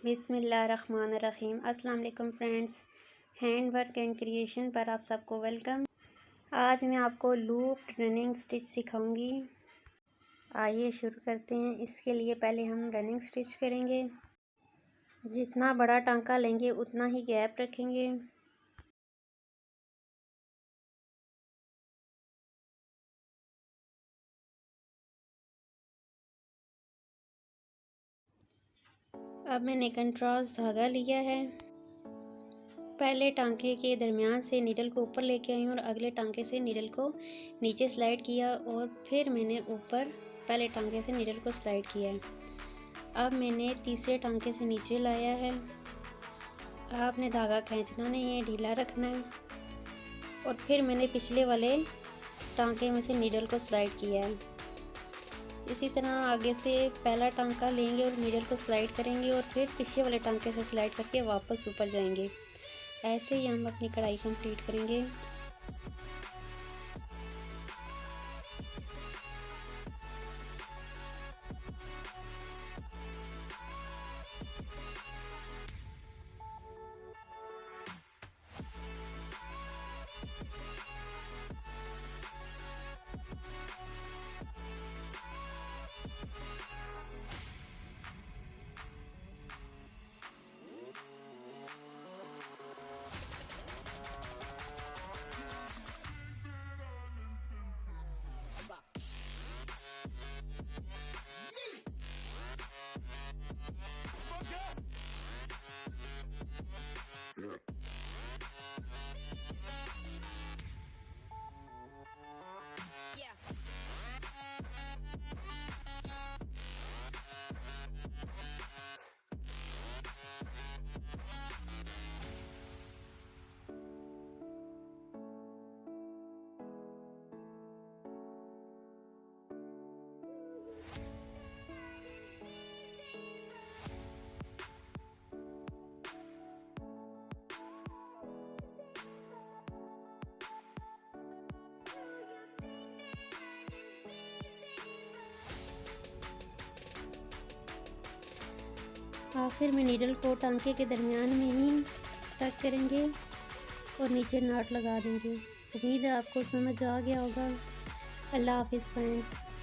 बिस्मिल्लाहिर्रहमानिर्रहीम। अस्सलाम वालेकुम friends, hand work and creation पर आप सबको वेलकम। आज मैं आपको लूप रनिंग स्टिच सिखाऊंगी। आइए शुरू करते हैं। इसके लिए पहले हम रनिंग स्टिच करेंगे। जितना बड़ा टांका लेंगे उतना ही गैप रखेंगे। अब मैंने कंट्रास्ट धागा लिया है। पहले टांके के दरमियान से नीडल को ऊपर लेके आई हूँ और अगले टांके से नीडल को नीचे स्लाइड किया और फिर मैंने ऊपर पहले टांके से नीडल को स्लाइड किया है। अब मैंने तीसरे टांके से नीचे लाया है। आपने धागा खींचना नहीं है, ढीला रखना है। और फिर मैंने पिछले वाले टांके में से नीडल को स्लाइड किया है। इसी तरह आगे से पहला टांका लेंगे और नीडल को स्लाइड करेंगे और फिर पीछे वाले टांके से स्लाइड करके वापस ऊपर जाएंगे। ऐसे ही हम अपनी कढ़ाई कंप्लीट करेंगे। आखिर में नीडल को टांके के दरमियान में ही टक करेंगे और नीचे नाट लगा देंगे। उम्मीद है आपको समझ आ गया होगा। अल्लाह हाफिज़ फ्रेंड्स।